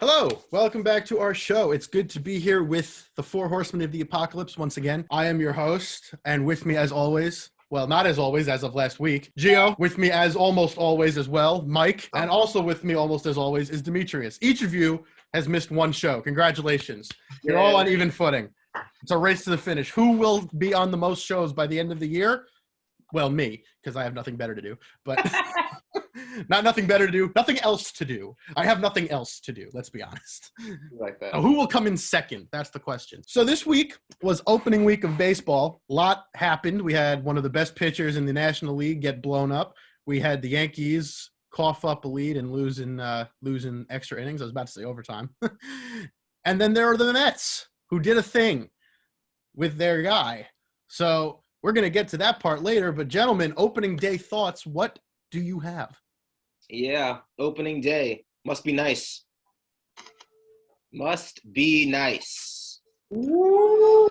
Hello, welcome back to our show. It's good to be here with the Four Horsemen of the Apocalypse once again. I am your host, and with me as always, well, not as always, as of last week, Gio. With me as almost always as well, Mike. And also with me almost as always is Demetrius. Each of you has missed one show. Congratulations. You're all on even footing. It's a race to the finish. Who will be on the most shows by the end of the year? Well, me, because I have nothing better to do. But not nothing better to do, nothing else to do. I have nothing else to do, let's be honest. Like that. Now, who will come in second? That's the question. So this week was opening week of baseball. A lot happened. We had one of the best pitchers in the National League get blown up. We had the Yankees cough up a lead and losing extra innings. I was about to say overtime. And then there are the Mets, who did a thing with their guy. So we're going to get to that part later. But gentlemen, opening day thoughts, what do you have? Yeah, opening day. Must be nice. Must be nice. Oh,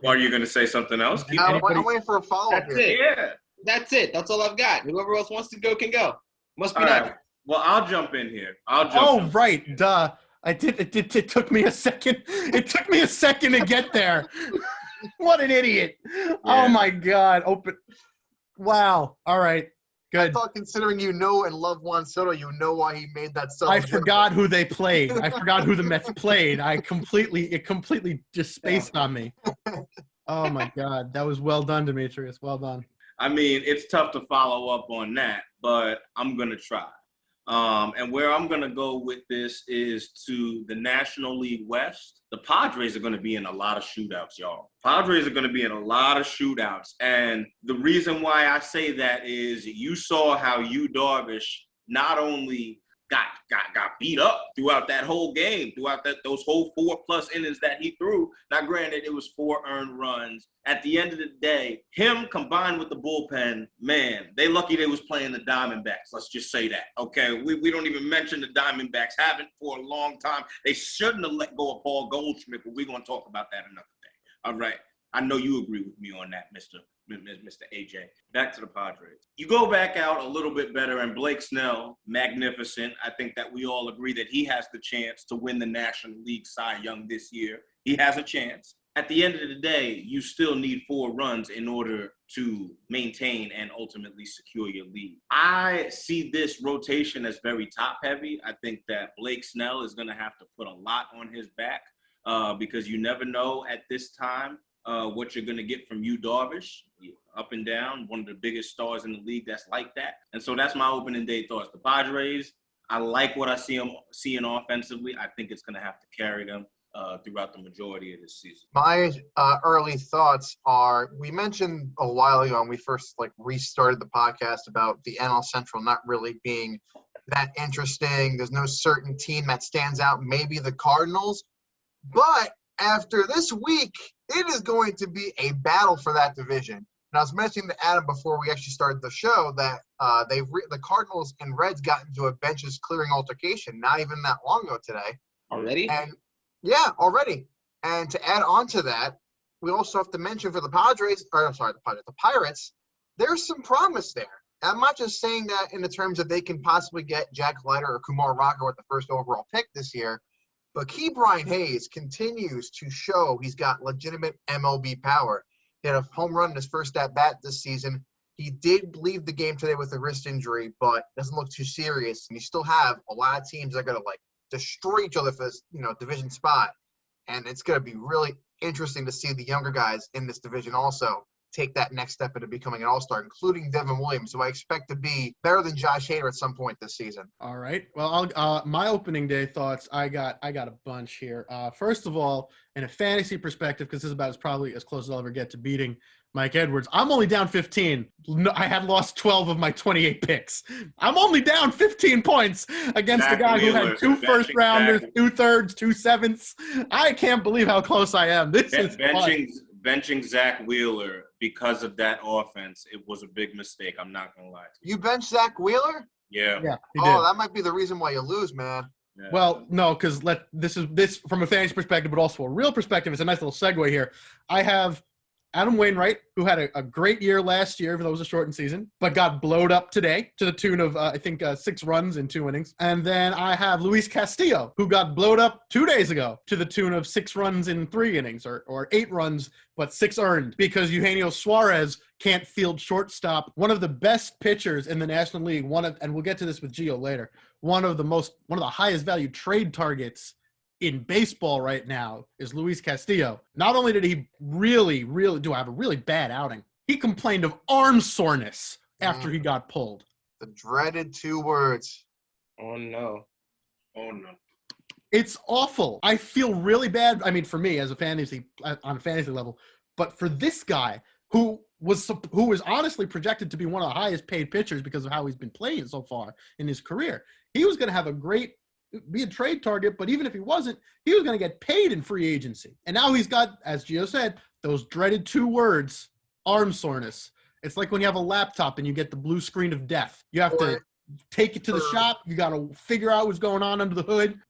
are you going to say something else? I'm waiting for a follow-up. That's it. Yeah. That's it. That's all I've got. Whoever else wants to go can go. Must be All nice. right. Well, I'll jump in here. Right. Duh. It took me a second. It took me a second to get there. What an idiot. Yeah. Oh, my God. Wow. All right. Good. I thought considering you know and love Juan Soto, you know why he made that sub. I forgot who they played. I forgot who the Mets played. It completely just spaced on me. Oh, my God. That was well done, Demetrius. Well done. I mean, it's tough to follow up on that, but I'm going to try. And where I'm going to go with this is to the National League West. The Padres are going to be in a lot of shootouts, y'all. Padres are going to be in a lot of shootouts. And the reason why I say that is you saw how Yu Darvish not only got beat up throughout that whole game, throughout those whole 4+ innings that he threw. Now, granted, it was 4 earned runs. At the end of the day, him combined with the bullpen, man, they lucky they was playing the Diamondbacks. Let's just say that, okay? We don't even mention the Diamondbacks. Haven't for a long time. They shouldn't have let go of Paul Goldschmidt, but we're going to talk about that another day. All right. I know you agree with me on that, Mr. AJ. Back to the Padres. You go back out a little bit better, and Blake Snell, magnificent. I think that we all agree that he has the chance to win the National League Cy Young this year. He has a chance. At the end of the day, you still need 4 runs in order to maintain and ultimately secure your lead. I see this rotation as very top-heavy. I think that Blake Snell is going to have to put a lot on his back because you never know at this time what you're going to get from Yu Darvish, up and down, one of the biggest stars in the league that's like that. And so that's my opening day thoughts. The Padres, I like what I seeing offensively. I think it's going to have to carry them throughout the majority of this season. My early thoughts are, we mentioned a while ago when we first restarted the podcast about the NL Central not really being that interesting. There's no certain team that stands out, maybe the Cardinals. But after this week, it is going to be a battle for that division. And I was mentioning to Adam before we actually started the show that the Cardinals and Reds got into a benches clearing altercation not even that long ago today. Already? And yeah, already. And to add on to that, we also have to mention for the Pirates, there's some promise there. And I'm not just saying that in the terms that they can possibly get Jack Leiter or Kumar Rocker with the first overall pick this year. But Ke'Bryan Hayes continues to show he's got legitimate MLB power. He had a home run in his first at-bat this season. He did leave the game today with a wrist injury, but doesn't look too serious. And you still have a lot of teams that are going to, destroy each other for this, division spot. And it's going to be really interesting to see the younger guys in this division also take that next step into becoming an all-star, including Devin Williams, who I expect to be better than Josh Hader at some point this season. All right. Well, my opening day thoughts, I got a bunch here. First of all, in a fantasy perspective, because this is about probably as close as I'll ever get to beating Mike Edwards, I'm only down 15. I had lost 12 of my 28 picks. I'm only down 15 points against the guy who had 2 first-rounders, 2 thirds, 2 sevenths. I can't believe how close I am. This is benching Zach Wheeler because of that offense, it was a big mistake. I'm not going to lie to you. You benched Zach Wheeler? Yeah. Yeah. That might be the reason why you lose, man. Yeah. Well, no, because this from a fantasy perspective, but also a real perspective. It's a nice little segue here. I have Adam Wainwright, who had a great year last year, even though it was a shortened season, but got blowed up today to the tune of, 6 runs in 2 innings. And then I have Luis Castillo, who got blowed up 2 days ago to the tune of 6 runs in 3 innings, or 8 runs, but 6 earned, because Eugenio Suarez can't field shortstop. One of the best pitchers in the National League, and we'll get to this with Gio later, one of the highest value trade targets in baseball right now is Luis Castillo. Not only did he really have a really bad outing, he complained of arm soreness after he got pulled. The dreaded 2 words. Oh no. It's awful. I feel really bad. I mean, for me on a fantasy level, but for this guy who was honestly projected to be one of the highest paid pitchers because of how he's been playing so far in his career, he was going to have be a trade target, but even if he wasn't, he was going to get paid in free agency. And now he's got, as Gio said, those dreaded 2 words, arm soreness. It's like when you have a laptop and you get the blue screen of death. You have to take it to the shop. You got to figure out what's going on under the hood.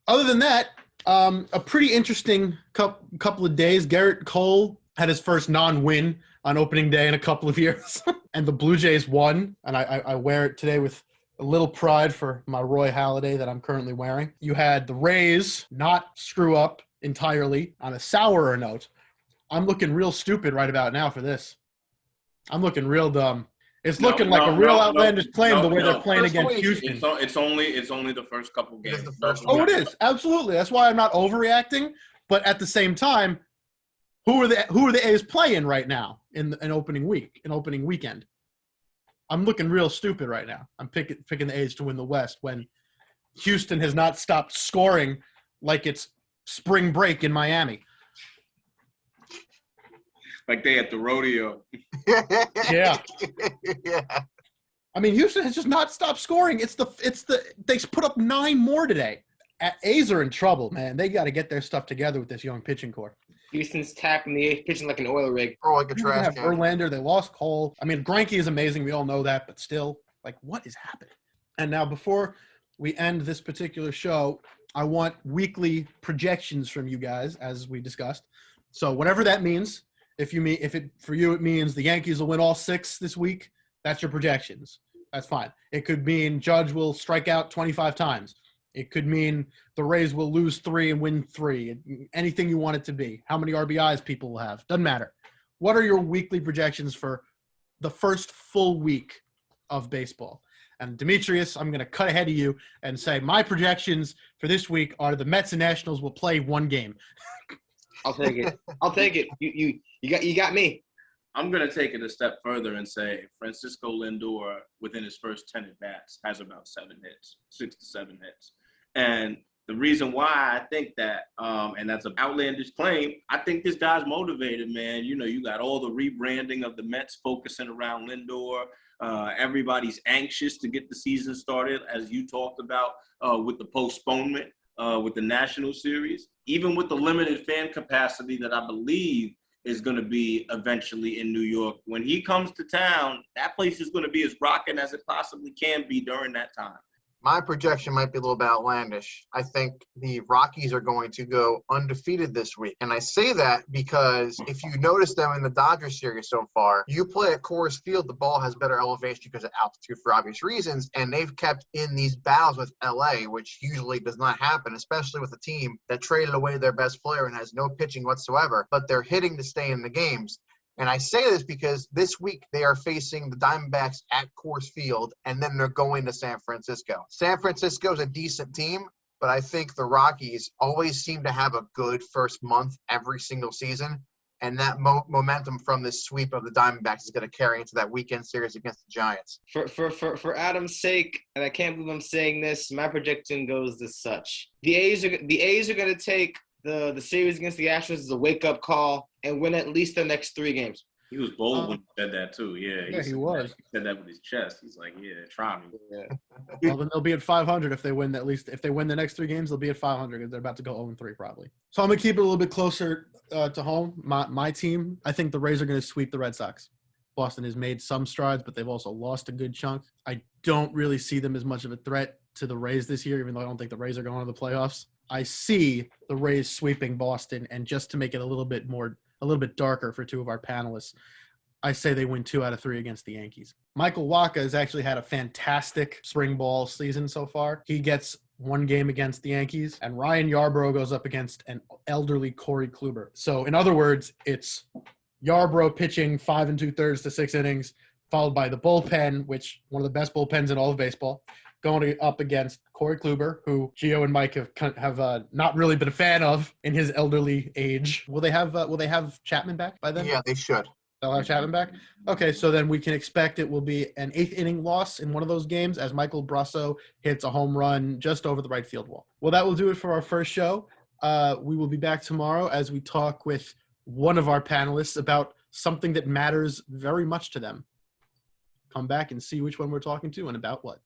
Other than that, a pretty interesting couple of days. Garrett Cole had his first non-win on opening day in a couple of years. And the Blue Jays won. And I wear it today with a little pride for my Roy Halladay that I'm currently wearing. You had the Rays not screw up entirely on a sourer note. I'm looking real stupid right about now for this. I'm looking real dumb. It's looking like a real outlandish claim the way they're playing against Houston. It's only the first couple games. It is. Absolutely. That's why I'm not overreacting. But at the same time, who are the A's playing right now in opening weekend? I'm looking real stupid right now. I'm picking the A's to win the West when Houston has not stopped scoring like it's spring break in Miami. Like they at the rodeo. Yeah. Yeah. I mean, Houston has just not stopped scoring. They put up 9 more today. A's are in trouble, man. They got to get their stuff together with this young pitching core. Houston's tapping the 8th, pitching like an oil rig. Or like a trash can. Verlander, they lost Cole. I mean, Greinke is amazing. We all know that, but still, like, what is happening? And now, before we end this particular show, I want weekly projections from you guys, as we discussed. So whatever that means, for you it means the Yankees will win all 6 this week, that's your projections. That's fine. It could mean Judge will strike out 25 times. It could mean the Rays will lose 3 and win 3. Anything you want it to be. How many RBIs people will have. Doesn't matter. What are your weekly projections for the first full week of baseball? And Demetrius, I'm going to cut ahead of you and say my projections for this week are the Mets and Nationals will play 1 game. I'll take it. You got me. I'm going to take it a step further and say Francisco Lindor, within his first 10 at-bats, has about 6 to 7 hits. And the reason why I think that, and that's an outlandish claim, I think this guy's motivated, man. You know, you got all the rebranding of the Mets focusing around Lindor. Everybody's anxious to get the season started, as you talked about, with the postponement with the National Series. Even with the limited fan capacity that I believe is going to be eventually in New York. When he comes to town, that place is going to be as rocking as it possibly can be during that time. My projection might be a little bit outlandish. I think the Rockies are going to go undefeated this week. And I say that because if you notice them in the Dodgers series so far, you play at Coors Field, the ball has better elevation because of altitude for obvious reasons. And they've kept in these battles with LA, which usually does not happen, especially with a team that traded away their best player and has no pitching whatsoever, but they're hitting to stay in the games. And I say this because this week they are facing the Diamondbacks at Coors Field, and then they're going to San Francisco. San Francisco is a decent team, but I think the Rockies always seem to have a good first month every single season, and that momentum from this sweep of the Diamondbacks is going to carry into that weekend series against the Giants. For Adam's sake, and I can't believe I'm saying this, my prediction goes as such. The A's are going to take the series against the Astros as a wake-up call and win at least the next 3 games. He was bold when he said that, too. Yeah, he was. He said that with his chest. He's like, yeah, try me. Yeah. Well, then they'll be at 500 if they win if they win the next 3 games, they'll be at 500 because they're about to go 0-3 probably. So I'm going to keep it a little bit closer to home. My team, I think the Rays are going to sweep the Red Sox. Boston has made some strides, but they've also lost a good chunk. I don't really see them as much of a threat to the Rays this year, even though I don't think the Rays are going to the playoffs. I see the Rays sweeping Boston, and just to make it a little bit a little bit darker for two of our panelists. I say they win 2 out of 3 against the Yankees. Michael Wacha has actually had a fantastic spring ball season so far. He gets 1 game against the Yankees, and Ryan Yarbrough goes up against an elderly Corey Kluber. So in other words, it's Yarbrough pitching 5 2/3 to 6 innings, followed by the bullpen, which one of the best bullpens in all of baseball, going up against Corey Kluber, who Gio and Mike have not really been a fan of in his elderly age. Will they have Chapman back by then? Yeah, they should. They'll have Chapman back? Okay, so then we can expect it will be an 8th inning loss in one of those games as Michael Brasso hits a home run just over the right field wall. Well, that will do it for our first show. We will be back tomorrow as we talk with one of our panelists about something that matters very much to them. Come back and see which one we're talking to and about what.